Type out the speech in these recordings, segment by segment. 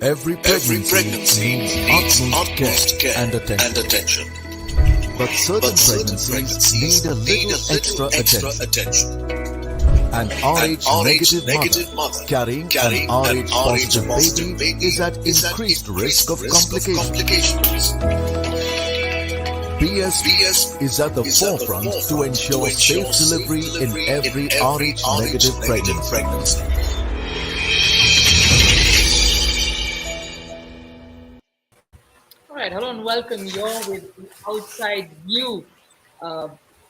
Every pregnancy needs utmost care and attention. But certain pregnancies need a little extra attention. An Rh-negative mother carrying an Rh-positive baby is at increased risk of complications. BS is at the forefront to ensure safe delivery in every Rh-negative pregnancy. All right, hello and welcome. You're with the Outside View,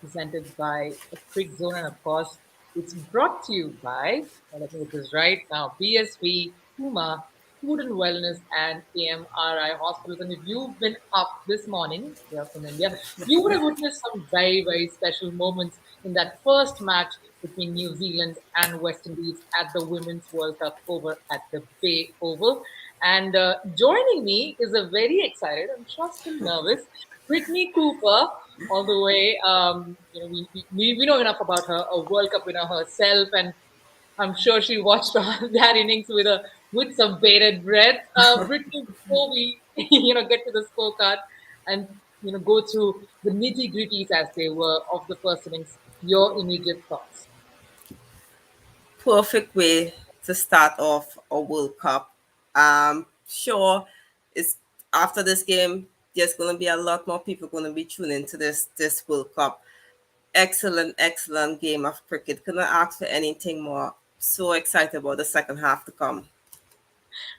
presented by a Quick Zone, and of course, it's brought to you by, let me get this right now, BSV, Puma, Food and Wellness, and AMRI Hospitals. And if you've been up this morning, you're from India, you would have witnessed some very, very special moments in that first match between New Zealand and West Indies at the Women's World Cup over at the Bay Oval. And joining me is a very excited, I'm sure still nervous, Brittany Cooper, all the way. We know enough about her, a World Cup winner herself, and I'm sure she watched that innings with some bated breath. Brittany, before we get to the scorecard and go through the nitty gritties as they were of the first innings, your immediate thoughts. Perfect way to start off a World Cup. Sure, it's after this game, there's going to be a lot more people going to be tuning into this World Cup. Excellent game of cricket. Couldn't ask for anything more. So excited about the second half to come.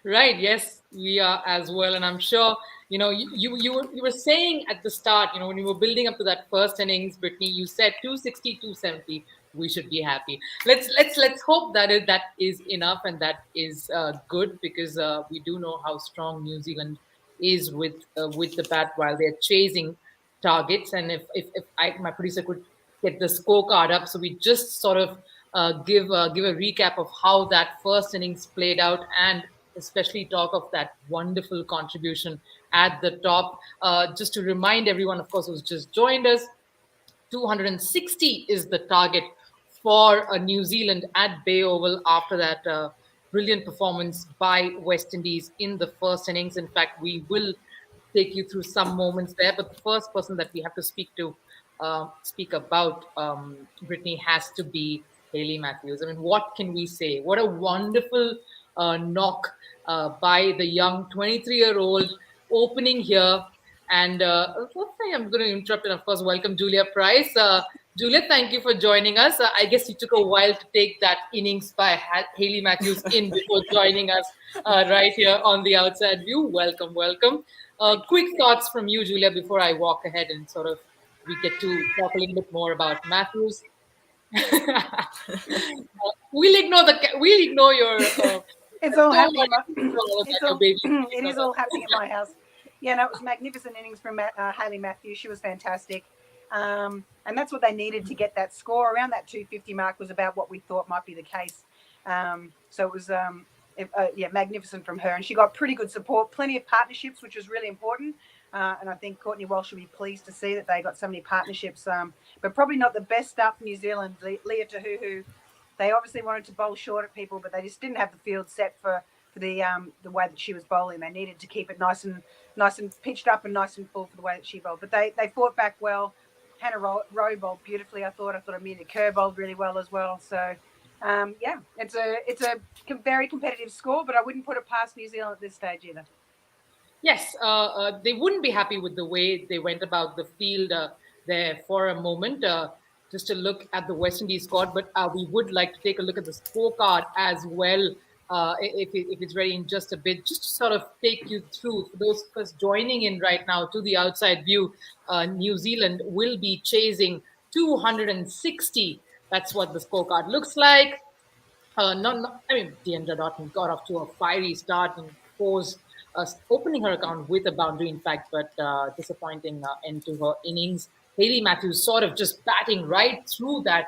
Right. Yes, we are as well, and I'm sure you were saying at the start, when you were building up to that first innings, Brittany, you said 260, 270. We should be happy. Let's hope that is enough and that is good, because we do know how strong New Zealand is with the bat while they're chasing targets. And if my producer could get the scorecard up, so we just sort of give a recap of how that first innings played out, and especially talk of that wonderful contribution at the top. Just to remind everyone, of course, who's just joined us, 260 is the target for New Zealand at Bay Oval after that brilliant performance by West Indies in the first innings. In fact, we will take you through some moments there, but the first person that we have to speak about, Brittany, has to be HAYLEY Matthews. I mean, what can we say? What a wonderful knock by the young 23-year-old opening here. And I'm going to interrupt and, of course, welcome Julia Price. Julia, thank you for joining us. I guess you took a while to take that innings by HAYLEY Matthews in before joining us right here on the Outside View. Welcome. Quick thoughts from you, Julia, before I walk ahead and sort of we get to talk a little bit more about Matthews. We'll ignore your. It's all happening. It is all happening at my house. Yeah, no, it was magnificent innings from HAYLEY Matthews. She was fantastic. And that's what they needed to get that score. Around that 250 mark was about what we thought might be the case. So it was, magnificent from her. And she got pretty good support, plenty of partnerships, which was really important. And I think Courtney Walsh will be pleased to see that they got so many partnerships. But probably not the best start for New Zealand. Leah Tahuhu, they obviously wanted to bowl short at people, but they just didn't have the field set for the way that she was bowling. They needed to keep it nice and pitched up and nice and full for the way that she bowled. But they fought back well. Hannah Rowe bowled beautifully. I thought Amelia Kerr bowled really well as well. So it's a very competitive score, but I wouldn't put it past New Zealand at this stage either. Yes, they wouldn't be happy with the way they went about the field there for a moment, just to look at the West Indies squad. But we would like to take a look at the scorecard as well, if it's ready in just a bit, just to sort of take you through. For those of us joining in right now to the Outside View, New Zealand will be chasing 260. That's what the scorecard looks like. Deandra Doughton got off to a fiery start and posed opening her account with a boundary, in fact, but disappointing end to her innings. HAYLEY Matthews sort of just batting right through that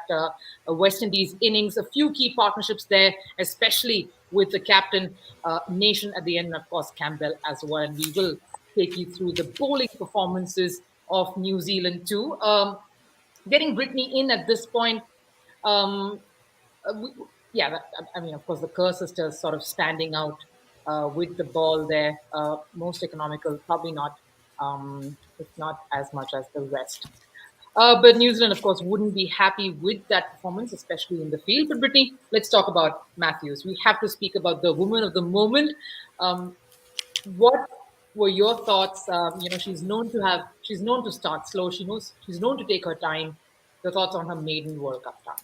West Indies innings. A few key partnerships there, especially with the captain, Nation at the end, and of course Campbell as well. And we will take you through the bowling performances of New Zealand too. Getting Brittany in at this point, of course, the Kerr sisters sort of standing out with the ball there. Most economical, probably not. It's not as much as the West. But New Zealand, of course, wouldn't be happy with that performance, especially in the field. But Brittany, let's talk about Matthews. We have to speak about the woman of the moment. What were your thoughts? She's known to start slow. She's known to take her time. Your thoughts on her maiden World Cup start?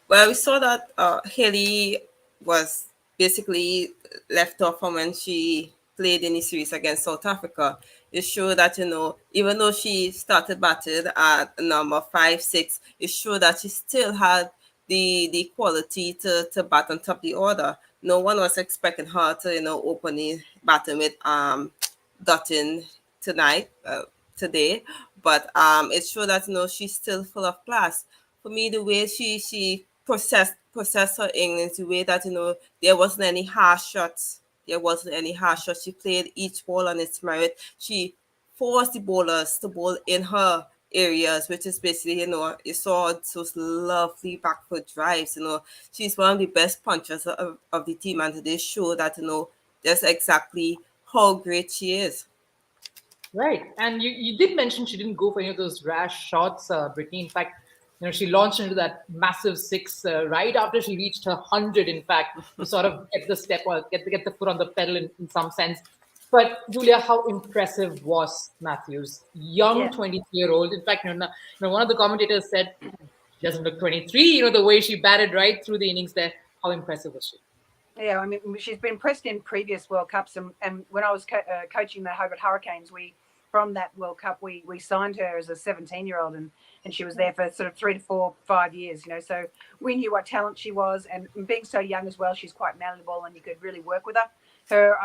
Well, we saw that HAYLEY was basically left off from when she played in the series against South Africa. It showed that, even though she started batted at number 5, 6, it showed that she still had the quality to bat on top of the order. No one was expecting her to, open the batting with Dutton tonight, today, but it showed that she's still full of class. For me, the way she processed her innings, the way that there wasn't any harsh shots. There wasn't any harsh shots. She played each ball on its merit. She forced the bowlers to bowl in her areas, which is basically, you saw those lovely back foot drives. She's one of the best punchers of the team, and they show that just exactly how great she is. Right. And you did mention she didn't go for any of those rash shots, Brittany. In fact, she launched into that massive six right after she reached her 100, in fact, to sort of get the step or get the foot on the pedal in some sense. But Julia, how impressive was Matthews? Young 23-year-old. In fact, one of the commentators said she doesn't look 23. The way she batted right through the innings there. How impressive was she? Yeah, I mean, she's been pressed in previous World Cups, and when I was coaching the Hobart Hurricanes, from that World Cup, we signed her as a 17-year-old, and she was there for sort of 3 to 4, 5 years, So we knew what talent she was, and being so young as well, she's quite malleable, and you could really work with her.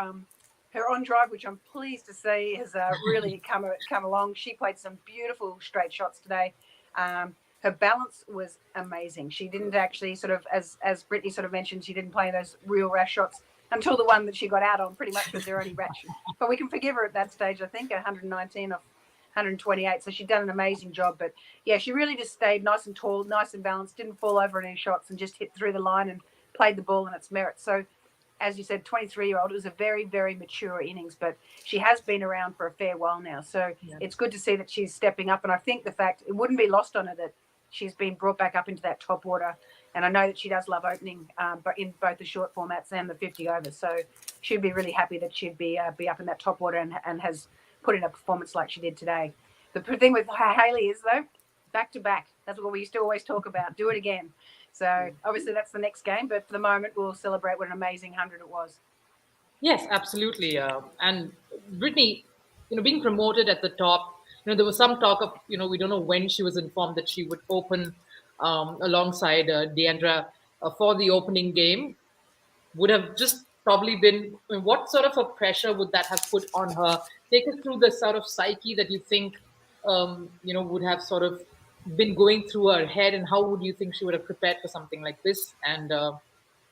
Her on drive, which I'm pleased to see, has really come along. She played some beautiful straight shots today. Her balance was amazing. She didn't actually sort of, as Brittany sort of mentioned, she didn't play those real rash shots until the one that she got out on, pretty much was their only rash. But we can forgive her at that stage, I think, 119 of 128. So she'd done an amazing job. But yeah, she really just stayed nice and tall, nice and balanced, didn't fall over any shots, and just hit through the line and played the ball in its merit. So as you said, 23-year-old, it was a very, very mature innings, but she has been around for a fair while now. So It's good to see that she's stepping up. And I think the fact, it wouldn't be lost on her that she's been brought back up into that top order. And I know that she does love opening, but in both the short formats and the 50 overs. So she'd be really happy that she'd be up in that top order and has put in a performance like she did today. The thing with HAYLEY is, though, back to back. That's what we used to always talk about. Do it again. So obviously that's the next game, but for the moment we'll celebrate what an amazing 100 it was. Yes, absolutely. And Brittany, being promoted at the top, there was some talk of, we don't know when she was informed that she would open alongside Deandra for the opening game. Would have just probably been, what sort of a pressure would that have put on her? Take us through the sort of psyche that you think, would have sort of been going through her head, and how would you think she would have prepared for something like this? And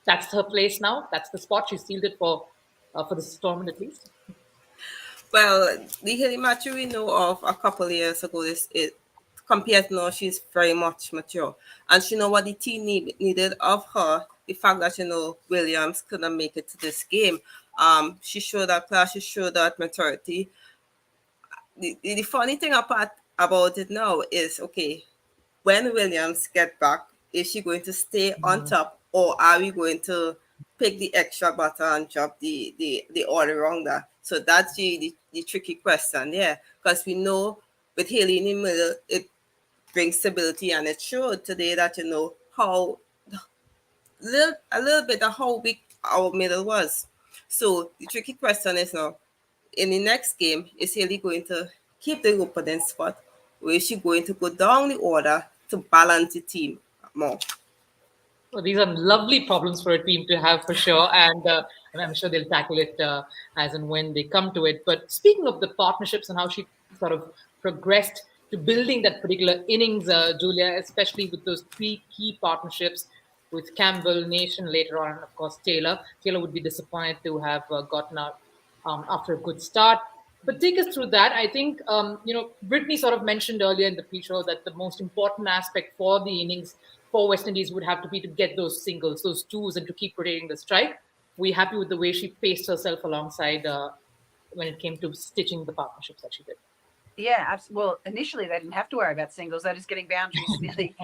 that's her place now. That's the spot. She sealed it for this tournament at least. Well, the HAYLEY match we know of a couple of years ago is it compared to now, she's very much mature, and she know what the team needed of her. The fact that Williams couldn't make it to this game, she showed that class. She showed that maturity. The funny thing about it now is, okay, when Williams get back, is she going to stay on top, or are we going to pick the extra butter and drop the all-rounder? So that's the tricky question, because we know with HAYLEY in the middle, it brings stability, and it showed today that how a little bit of how weak our middle was. So the tricky question is now, in the next game, is HAYLEY going to keep the opening spot, or is she going to go down the order to balance the team more? Well, these are lovely problems for a team to have, for sure, and I'm sure they'll tackle it as and when they come to it. But speaking of the partnerships and how she sort of progressed to building that particular innings, Julia, especially with those 3 key partnerships with Campbell, Nation later on, and of course Taylor. Taylor would be disappointed to have gotten out after a good start. But take us through that. I think, Brittany sort of mentioned earlier in the pre-show that the most important aspect for the innings for West Indies would have to be to get those singles, those twos, and to keep rotating the strike. we happy with the way she paced herself alongside when it came to stitching the partnerships that she did. Yeah, well, initially they didn't have to worry about singles. They're just getting boundaries nearly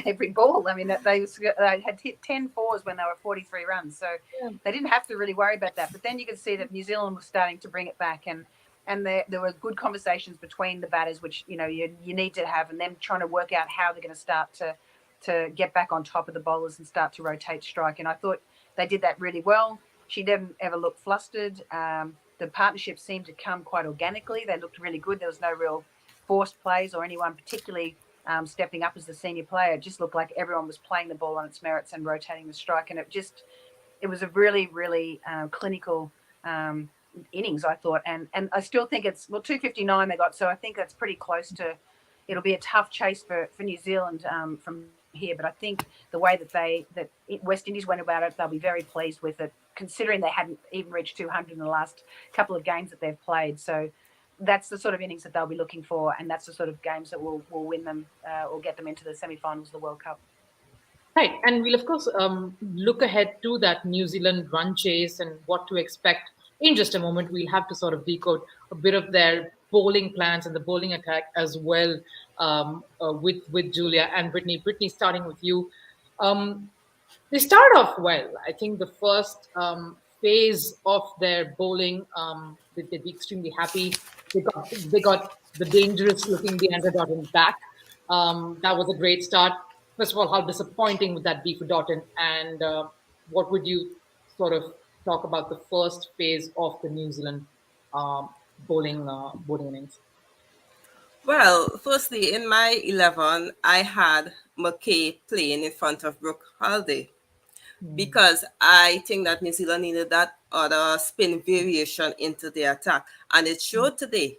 every ball. I mean, they had hit 10 fours when they were 43 runs, so Yeah. they didn't have to really worry about that. But then you could see that New Zealand was starting to bring it back, and there were good conversations between the batters, which you need to have, and them trying to work out how they're going to start to get back on top of the bowlers and start to rotate strike. And I thought they did that really well. She didn't ever look flustered. The partnership seemed to come quite organically. They looked really good. There was no real forced plays or anyone particularly stepping up as the senior player. It just looked like everyone was playing the ball on its merits and rotating the strike. And it was a really, really clinical innings, I thought. And I still think it's, 259 they got. So I think that's pretty close to, it'll be a tough chase for New Zealand from here. But I think the way that West Indies went about it, they'll be very pleased with it, considering they hadn't even reached 200 in the last couple of games that they've played. So that's the sort of innings that they'll be looking for, and that's the sort of games that will win them or get them into the semi-finals of the World Cup. Right, and we'll of course look ahead to that New Zealand run chase and what to expect in just a moment. We'll have to sort of decode a bit of their bowling plans and the bowling attack as well with Julia and Brittany. Brittany, starting with you. They start off well. I think the first phase of their bowling, they'd be extremely happy. They got the dangerous looking Deandra Dottin back. That was a great start. First of all, how disappointing would that be for Dottin? And what would you sort of talk about the first phase of the New Zealand bowling innings? Well, firstly, in my 11, I had McKay playing in front of Brooke Holiday because I think that New Zealand needed that other spin variation into the attack. And it showed today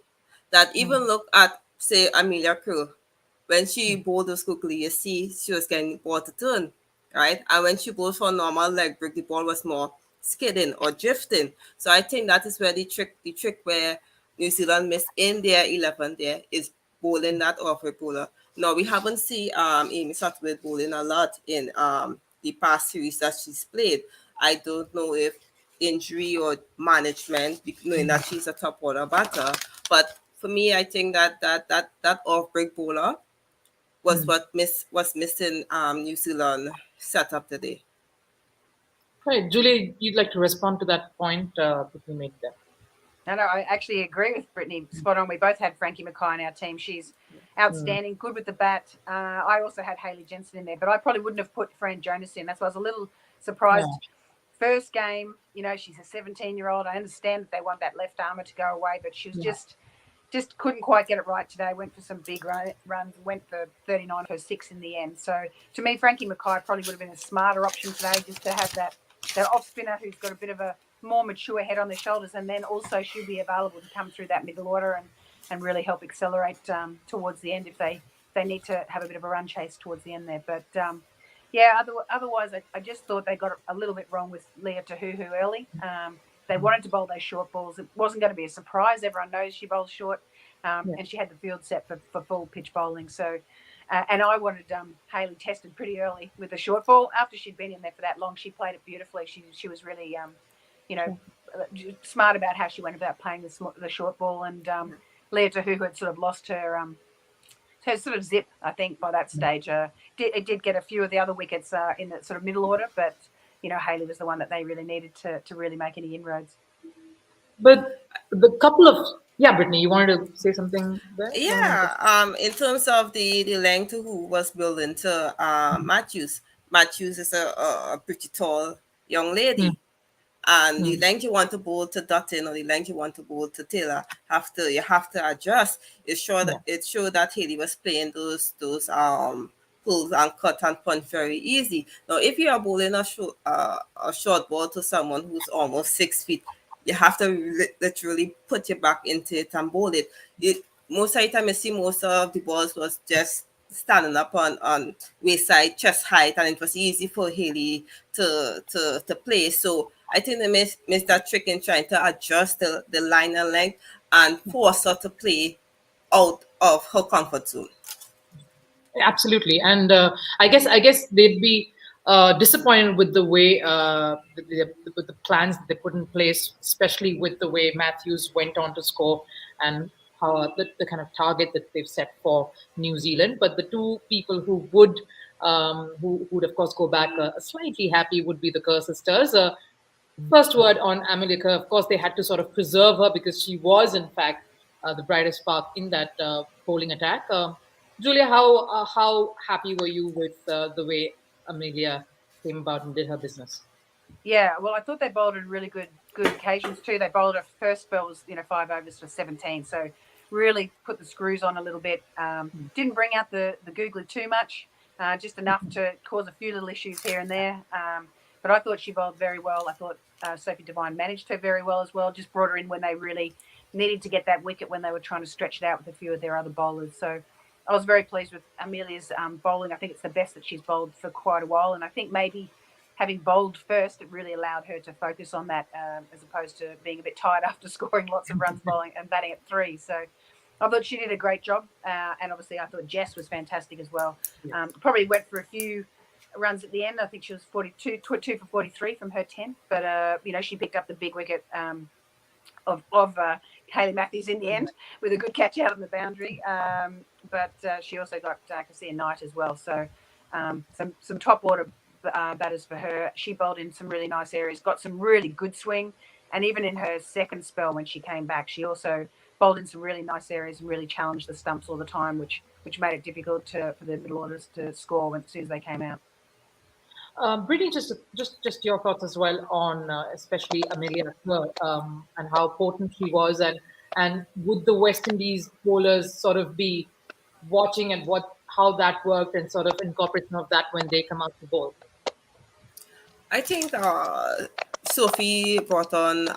that even look at, say, Amelia Crowe. When she bowled those quickly, you see she was getting the ball to turn, right? And when she bowled for normal leg break, the ball was more skidding or drifting. So I think that is where the trick where New Zealand missed in their 11 there is bowling that off-break bowler. Now, we haven't seen Amy Sutherland bowling a lot in the past series that she's played. I don't know if injury or management, knowing that she's a top order batter. But for me, I think that off-break bowler was was missing New Zealand setup today. Right, Julie, you'd like to respond to that point that we made there? No, I actually agree with Brittany. Spot on. We both had Frankie Mackay in our team. She's outstanding, good with the bat. I also had Hayley Jensen in there, but I probably wouldn't have put Fran Jonas in. That's why I was a little surprised. Yeah. First game, she's a 17-year-old. I understand that they want that left armour to go away, but she was just couldn't quite get it right today. Went for some big runs, went for 39 for 6 in the end. So to me, Frankie Mackay probably would have been a smarter option today, just to have that off spinner who's got a bit of a more mature head on their shoulders, and then also she'll be available to come through that middle order and really help accelerate towards the end if they need to have a bit of a run chase towards the end there. But otherwise I just thought they got a little bit wrong with Leah Tahuhu early. They wanted to bowl those short balls. It wasn't going to be a surprise. Everyone knows she bowls short, and she had the field set for full pitch bowling. So, and I wanted Hayley tested pretty early with the short ball. After she'd been in there for that long, she played it beautifully. She was really, smart about how she went about playing the short ball. And Leah Tahuhu had sort of lost her sort of zip, I think, by that stage. It did get a few of the other wickets in the sort of middle order, but Hayley was the one that they really needed to really make any inroads. But the couple of Brittany, you wanted to say something there? Yeah, in terms of the length who was building to Matthews. Matthews is a pretty tall young lady. And the length you want to bowl to Dutton or the length you want to bowl to Taylor, you have to adjust. It showed that Hayley was playing those pulls and cut and punch very easy. Now, if you are bowling a short ball to someone who's almost 6 feet, you have to literally put your back into it and bowl it. Most of the time, you see most of the balls was just standing up on waist-side, chest height, and it was easy for Hayley to play. So I think they missed that trick in trying to adjust the line and length and force her to play out of her comfort zone. Absolutely, and I guess they'd be disappointed with the way with the plans that they put in place, especially with the way Matthews went on to score and how the kind of target that they've set for New Zealand. But the two people who would of course go back slightly happy would be the Kerr sisters. First word on Amelia Kerr. Of course, they had to sort of preserve her because she was, in fact, the brightest spark in that bowling attack. Julia, how happy were you with the way Amelia came about and did her business? Yeah, well, I thought they bowled in really good occasions too. They bowled her first spell was 5 overs for 17, so really put the screws on a little bit. Didn't bring out the googly too much, just enough to cause a few little issues here and there. But I thought she bowled very well. I thought Sophie Devine managed her very well as well. Just brought her in when they really needed to get that wicket when they were trying to stretch it out with a few of their other bowlers. So I was very pleased with Amelia's bowling. I think it's the best that she's bowled for quite a while, and I think maybe having bowled first, it really allowed her to focus on that as opposed to being a bit tired after scoring lots of runs bowling and batting at 3. So I thought she did a great job. And obviously I thought Jess was fantastic as well. Probably went for a few runs at the end. I think she was 2 for 43 from her 10. But, she picked up the big wicket of HAYLEY Matthews in the end with a good catch out on the boundary. But she also got Cassia Knight as well. So some top order batters for her. She bowled in some really nice areas, got some really good swing, and even in her second spell when she came back, she also bowled in some really nice areas and really challenged the stumps all the time, which made it difficult for the middle orders to score as soon as they came out. Brittany, just your thoughts as well on especially Amelia Kerr and how potent she was, and would the West Indies bowlers sort of be watching and how that worked and sort of incorporation of that when they come out to bowl? I think Sophie brought on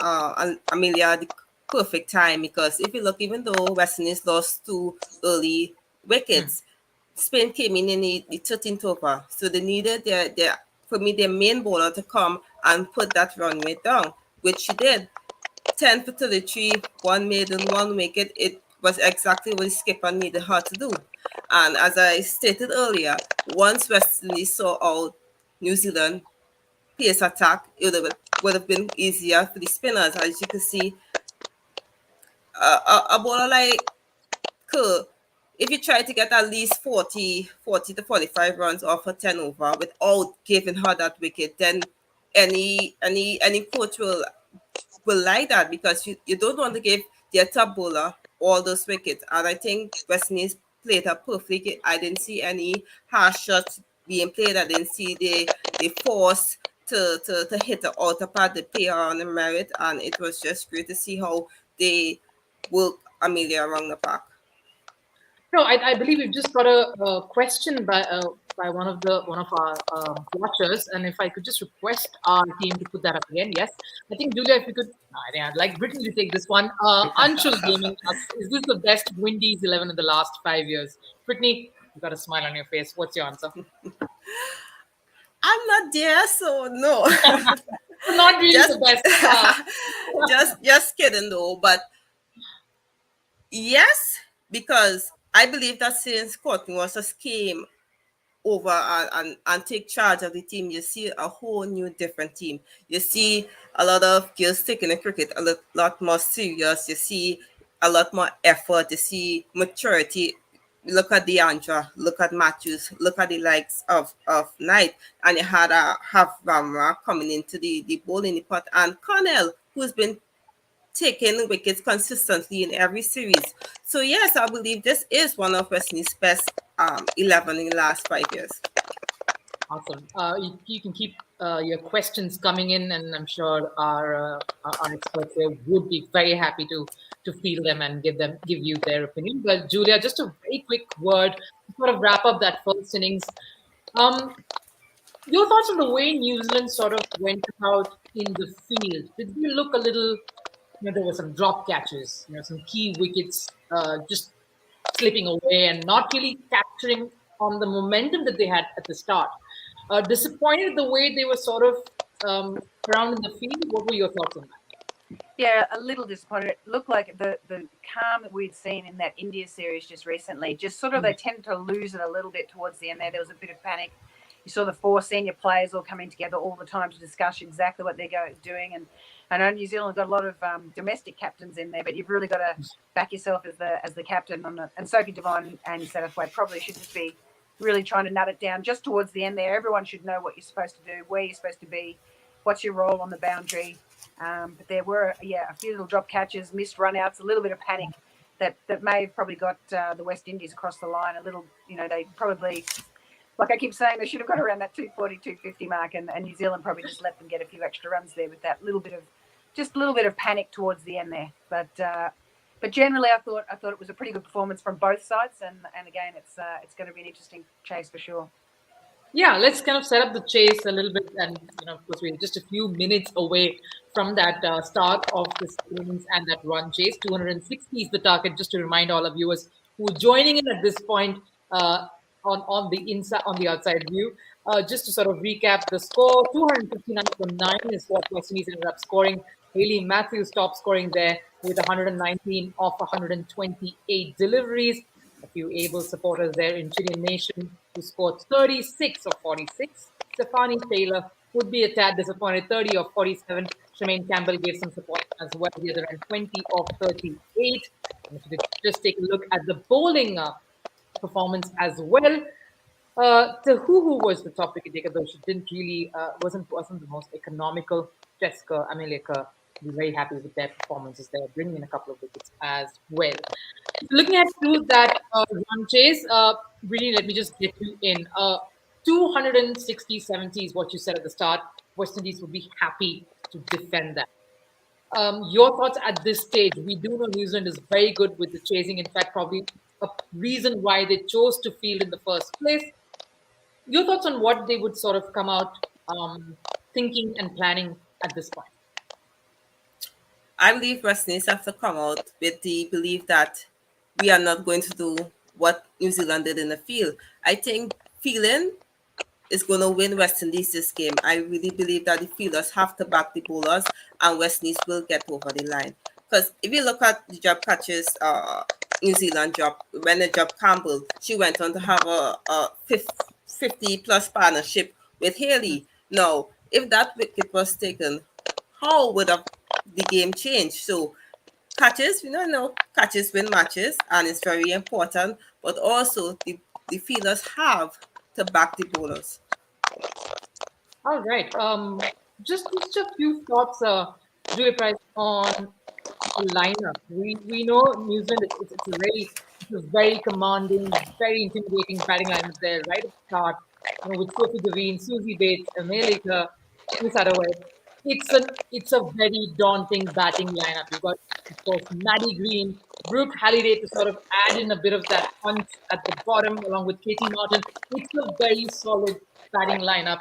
Amelia at the perfect time, because if you look, even though West Indies lost 2 early wickets, Spain came in the 13th over, so they needed their main bowler to come and put that run rate down, which she did. 10 for 33, 1 maiden, 1 wicket. It was exactly what the skipper needed her to do. And as I stated earlier, once West Indies saw out New Zealand pace attack, it would have been easier for the spinners. As you can see, a bowler like Kerr, if you try to get at least 40 to 45 runs off a 10 over without giving her that wicket, then any coach will like that, because you don't want to give their top bowler all those wickets. And I think West Indies played her perfectly. I didn't see any harsh shots being played. I didn't see they forced to hit the outer part, the player on the merit, and it was just great to see how they work Amelia around the park. No, I believe we've just got a question by one of our watchers, and if I could just request our team to put that up again. Yes, I think Julia, if you could, I think I'd like Brittany to take this one. Anshul Gaming asks, is this the best Windies 11 in the last 5 years? Brittany, you got a smile on your face. What's your answer? I'm not there, so no. Not really the best. Just kidding though, but yes, because I believe that since Courtney was just came over and take charge of the team, you see a whole new different team. You see a lot of girls taking the cricket a lot more serious. You see a lot more effort. You see maturity. Look at Deandra, look at Matthews, look at the likes of Knight, and you had have Ramra coming into the bowling pot, and Cornell, who's been taking wickets consistently in every series. So yes, I believe this is one of West Indies' best 11 in the last 5 years. Awesome. You can keep your questions coming in, and I'm sure our experts here would be very happy to field them and give you their opinion. But Julia, just a very quick word to sort of wrap up that first innings. Your thoughts on the way New Zealand sort of went out in the field? Did you look a little? There were some drop catches, some key wickets just slipping away and not really capturing on the momentum that they had at the start. Disappointed the way they were sort of around in the field. What were your thoughts on that? Yeah, a little disappointed. It looked like the calm that we'd seen in that India series just recently, just sort of they tended to lose it a little bit towards the end there. There was a bit of panic. you saw the 4 senior players all coming together all the time to discuss exactly what they're doing. And I know New Zealand got a lot of domestic captains in there, but you've really got to back yourself as the captain. And Sophie Devine and Satterthwaite probably should just be really trying to nut it down just towards the end there. Everyone should know what you're supposed to do, where you're supposed to be, what's your role on the boundary. But there were, a few little drop catches, missed run-outs, a little bit of panic that may have probably got the West Indies across the line a little. They probably, like I keep saying, they should have got around that 240, 250 mark, and New Zealand probably just let them get a few extra runs there with that little bit of panic towards the end there. But generally, I thought it was a pretty good performance from both sides, and again, it's going to be an interesting chase for sure. Yeah, let's kind of set up the chase a little bit, and of course, we're just a few minutes away from that start of this innings and that run chase. 260 is the target. Just to remind all of viewers who are joining in at this point on the inside, on the outside view, just to sort of recap the score: 259.9 is what West Indies ended up scoring. HAYLEY Matthews top scoring there with 119 off 128 deliveries. A few able supporters there in Chilean Nation who scored 36 of 46. Stefani Taylor would be a tad disappointed, 30 of 47. Shemaine Campbell gave some support as well, the other end, 20 of 38. And if you could just take a look at the bowling performance as well. Tahuhu was the top wicket taker, though she didn't really, wasn't the most economical. Jessica Amelika, be very happy with their performances there, bringing in a couple of wickets as well. Looking at through that run chase, really, let me just get you in. 260-70 is what you said at the start. West Indies would be happy to defend that. Your thoughts at this stage? We do know New Zealand is very good with the chasing. In fact, probably a reason why they chose to field in the first place. Your thoughts on what they would sort of come out thinking and planning at this point? I believe West Indies have to come out with the belief that we are not going to do what New Zealand did in the field. I think fielding is going to win West Indies this game. I really believe that the fielders have to back the bowlers, and West Indies will get over the line. Because if you look at the job catches, New Zealand job, when they dropped Campbell, she went on to have a 50-plus partnership with HAYLEY. Now, if that wicket was taken, how would the game change? So catches, catches win matches, and it's very important, but also the fielders have to back the bowlers. All right. Just a few thoughts, Julie Price, on a lineup. We know New Zealand, it's a very commanding, very intimidating batting lineup there right at the start. With Sophie Devine, Susie Bates, Amelika, Miss Satterthwaite. It's a very daunting batting lineup. You've got, of course, Maddie Green, Brooke Halliday to sort of add in a bit of that punch at the bottom, along with Katie Martin. It's a very solid batting lineup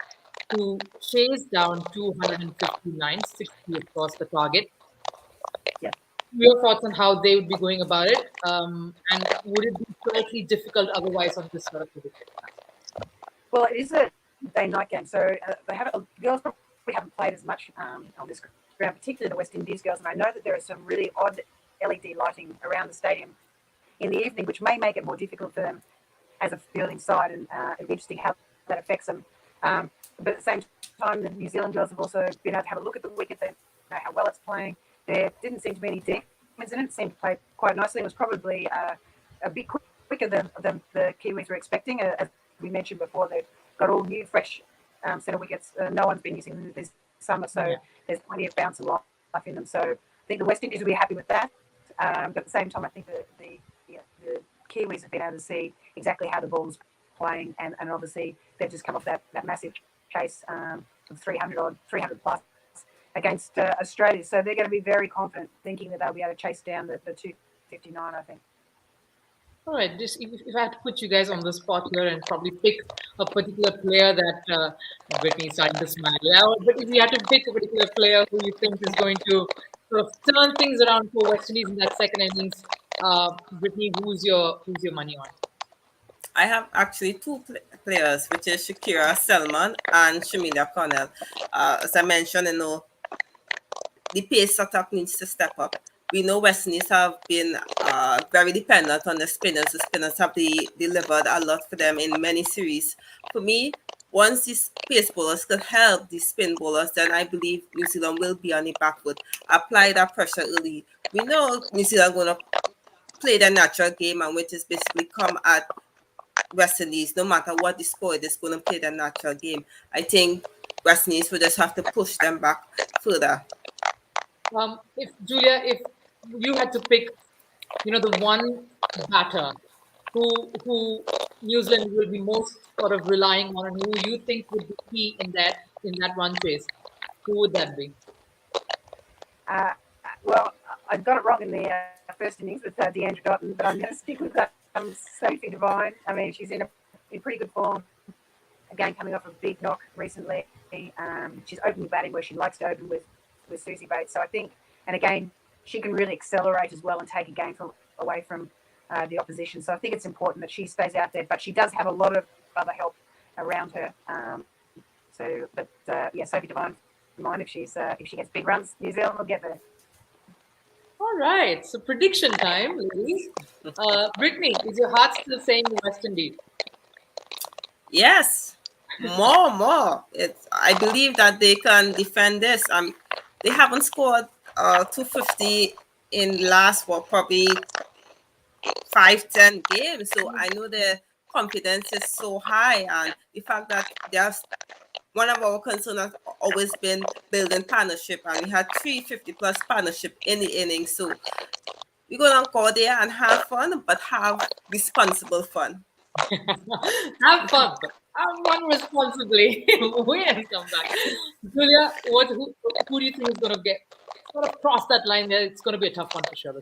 to chase down 259, 60, of course, the target. Yeah. Your thoughts on how they would be going about it, and would it be slightly difficult otherwise on this sort of wicket? Well, it is a day-night game, so girls probably haven't played as much on this ground, particularly the West Indies girls. And I know that there is some really odd LED lighting around the stadium in the evening, which may make it more difficult for them as a fielding side, and it'll be interesting how that affects them. But at the same time, the New Zealand girls have also been able to have a look at the wicket. They know how well it's playing. There didn't seem to be any demons in it. It seemed to play quite nicely. It was probably a bit quicker than the Kiwis were expecting. As we mentioned before, they've got all new, fresh set of wickets. No one's been using them this summer, so there's plenty of bounce and life in them. So I think the West Indies will be happy with that. But at the same time, I think the Kiwis have been able to see exactly how the ball's playing, and obviously they've just come off that massive chase of 300 plus against Australia. So they're going to be very confident, thinking that they'll be able to chase down the 259, I think. All right, if I had to put you guys on the spot here and probably pick a particular player that Brittany's starting to smile. Yeah, but if you had to pick a particular player who you think is going to sort of turn things around for West Indies in that second innings, Brittany, who's your money on? I have actually two players, which is Shakira Selman and Shamilia Cornell. As I mentioned, the pace attack needs to step up. We know West Indies have been very dependent on the spinners. The spinners have delivered a lot for them in many series. For me, once these pace bowlers could help these spin bowlers, then I believe New Zealand will be on the back foot. Apply that pressure early. We know New Zealand going to play their natural game, and which is basically come at West Indies, no matter what the score, they're going to play their natural game. I think West Indies will just have to push them back further. If Julia, if you had to pick, the one batter who New Zealand will be most sort of relying on, and who you think would be key in that run chase, who would that be? Well, I got it wrong in the first innings with Deandra Dotton, but I'm going to stick with Sophie Devine. I mean, she's in pretty good form. Again, coming off a big knock recently. She's opening batting where she likes to open with Susie Bates. So I think, and again, she can really accelerate as well and take a game away from the opposition. So I think it's important that she stays out there, but she does have a lot of other help around her. Sophie Devine, if she gets big runs, New Zealand will get there. All right, so prediction time, ladies. Brittany, is your heart still saying West Indies? Yes, more. I believe that they can defend this. They haven't scored 250 in last probably 5-10 games. So I know their confidence is so high, and the fact that there's one of our concerns has always been building partnership, and we had 350 plus partnership in the innings. So we're going to go there and have fun, but have responsible fun. Have fun, but have fun responsibly. Wait and come back. Julia, who do you think is going to get sort of cross that line there? It's going to be a tough one for sure.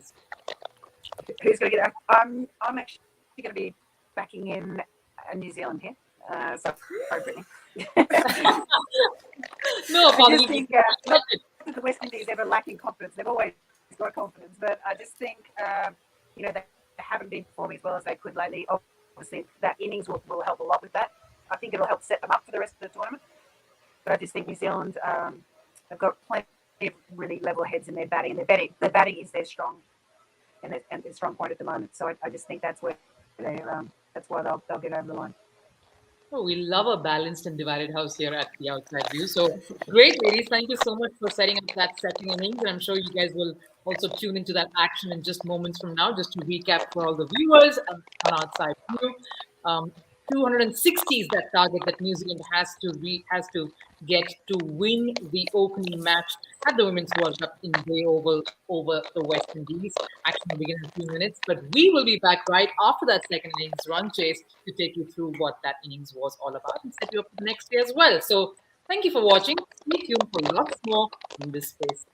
Who's going to get that? I'm actually going to be backing in New Zealand here. Sorry, Brittany. No, I just think the West Indies ever lacking confidence. They've always got confidence, but I just think they haven't been performing as well as they could lately. Obviously, that innings will help a lot with that. I think it'll help set them up for the rest of the tournament. But I just think New Zealand have got plenty of really level heads in their batting, and their batting is their strong and their strong point at the moment. So I just think that's where that's why they'll get over the line. Oh, we love a balanced and divided house here at the Outside View. So great, ladies. Thank you so much for setting up that second innings. And I'm sure you guys will also tune into that action in just moments from now. Just to recap for all the viewers on Outside View, 260 is that target that New Zealand has to get to win the opening match at the Women's World Cup in Bay Oval over the West Indies. Action will begin in a few minutes, but we will be back right after that second innings run chase to take you through what that innings was all about and set you up for the next day as well. So thank you for watching. Stay tuned for lots more in this space.